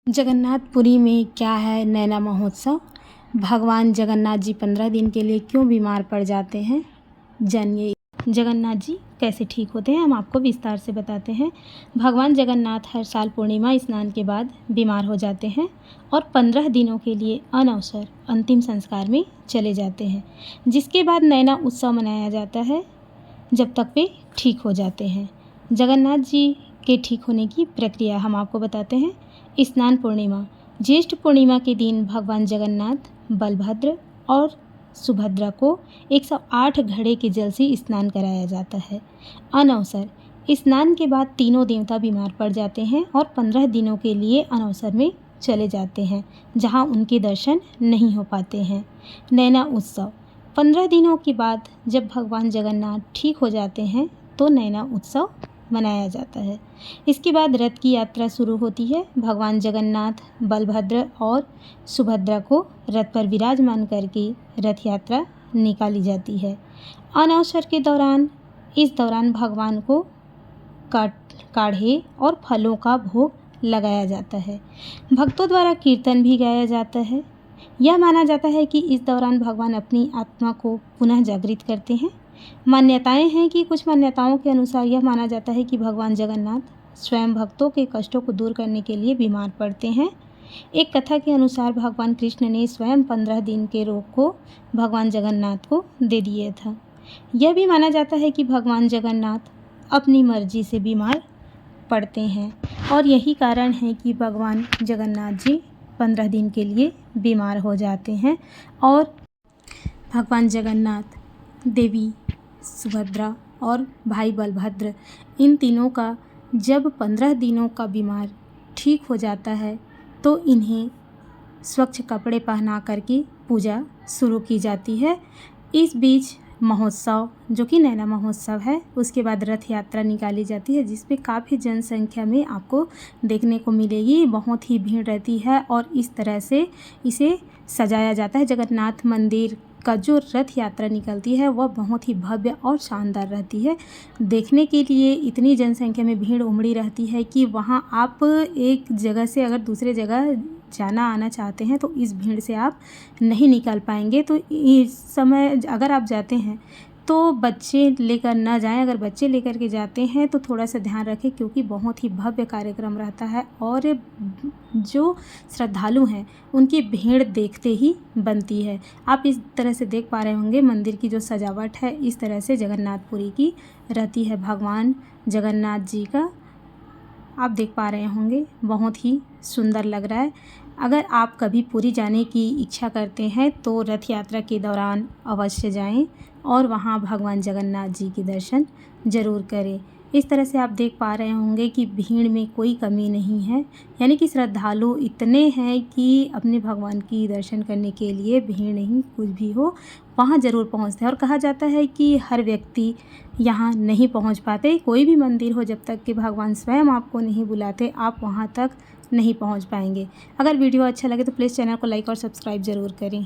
जगन्नाथपुरी में क्या है नैना महोत्सव। भगवान जगन्नाथ जी 15 दिन के लिए क्यों बीमार पड़ जाते हैं, जानिए जगन्नाथ जी कैसे ठीक होते हैं। हम आपको विस्तार से बताते हैं। भगवान जगन्नाथ हर साल पूर्णिमा स्नान के बाद बीमार हो जाते हैं और 15 दिनों के लिए अनवसर अंतिम संस्कार में चले जाते हैं, जिसके बाद नैना उत्सव मनाया जाता है जब तक वे ठीक हो जाते हैं। जगन्नाथ जी के ठीक होने की प्रक्रिया हम आपको बताते हैं। स्नान पूर्णिमा, ज्येष्ठ पूर्णिमा के दिन भगवान जगन्नाथ, बलभद्र और सुभद्रा को 108 घड़े के जल से स्नान कराया जाता है। अनवसर, स्नान के बाद तीनों देवता बीमार पड़ जाते हैं और 15 दिनों के लिए अनवसर में चले जाते हैं, जहां उनके दर्शन नहीं हो पाते हैं। नैना उत्सव, 15 दिनों के बाद जब भगवान जगन्नाथ ठीक हो जाते हैं तो नैना उत्सव मनाया जाता है। इसके बाद रथ की यात्रा शुरू होती है। भगवान जगन्नाथ, बलभद्र और सुभद्रा को रथ पर विराजमान करके रथ यात्रा निकाली जाती है। अनवसर के दौरान इस दौरान भगवान को काढ़े और फलों का भोग लगाया जाता है। भक्तों द्वारा कीर्तन भी गाया जाता है। यह माना जाता है कि इस दौरान भगवान अपनी आत्मा को पुनः जागृत करते हैं। मान्यताएं हैं कि कुछ मान्यताओं के अनुसार यह माना जाता है कि भगवान जगन्नाथ स्वयं भक्तों के कष्टों को दूर करने के लिए बीमार पड़ते हैं। एक कथा के अनुसार भगवान कृष्ण ने स्वयं 15 दिन के रोग को भगवान जगन्नाथ को दे दिया था। यह भी माना जाता है कि भगवान जगन्नाथ अपनी मर्जी से बीमार पड़ते हैं और यही कारण है कि भगवान जगन्नाथ जी 15 दिन के लिए बीमार हो जाते हैं और भगवान जगन्नाथ, देवी सुभद्रा और भाई बलभद्र, इन तीनों का जब 15 दिनों का बीमार ठीक हो जाता है तो इन्हें स्वच्छ कपड़े पहना करके पूजा शुरू की जाती है। इस बीच महोत्सव, जो कि नैना महोत्सव है, उसके बाद रथ यात्रा निकाली जाती है, जिस पे काफ़ी जनसंख्या में आपको देखने को मिलेगी। बहुत ही भीड़ रहती है और इस तरह से इसे सजाया जाता है। जगन्नाथ मंदिर का जो रथ यात्रा निकलती है वह बहुत ही भव्य और शानदार रहती है। देखने के लिए इतनी जनसंख्या में भीड़ उमड़ी रहती है कि वहाँ आप एक जगह से अगर दूसरे जगह जाना आना चाहते हैं तो इस भीड़ से आप नहीं निकल पाएंगे। तो इस समय अगर आप जाते हैं तो बच्चे लेकर ना जाएं। अगर बच्चे लेकर के जाते हैं तो थोड़ा सा ध्यान रखें, क्योंकि बहुत ही भव्य कार्यक्रम रहता है और जो श्रद्धालु हैं उनकी भीड़ देखते ही बनती है। आप इस तरह से देख पा रहे होंगे मंदिर की जो सजावट है, इस तरह से जगन्नाथपुरी की रहती है। भगवान जगन्नाथ जी का आप देख पा रहे होंगे, बहुत ही सुंदर लग रहा है। अगर आप कभी पुरी जाने की इच्छा करते हैं तो रथ यात्रा के दौरान अवश्य जाएं और वहां भगवान जगन्नाथ जी के दर्शन ज़रूर करें। इस तरह से आप देख पा रहे होंगे कि भीड़ में कोई कमी नहीं है, यानी कि श्रद्धालु इतने हैं कि अपने भगवान की दर्शन करने के लिए भीड़ नहीं, कुछ भी हो वहाँ ज़रूर पहुँचते हैं। और कहा जाता है कि हर व्यक्ति यहाँ नहीं पहुँच पाते। कोई भी मंदिर हो, जब तक कि भगवान स्वयं आपको नहीं बुलाते आप वहाँ तक नहीं पहुँच पाएंगे। अगर वीडियो अच्छा लगे तो प्लीज़ चैनल को लाइक और सब्सक्राइब ज़रूर करें।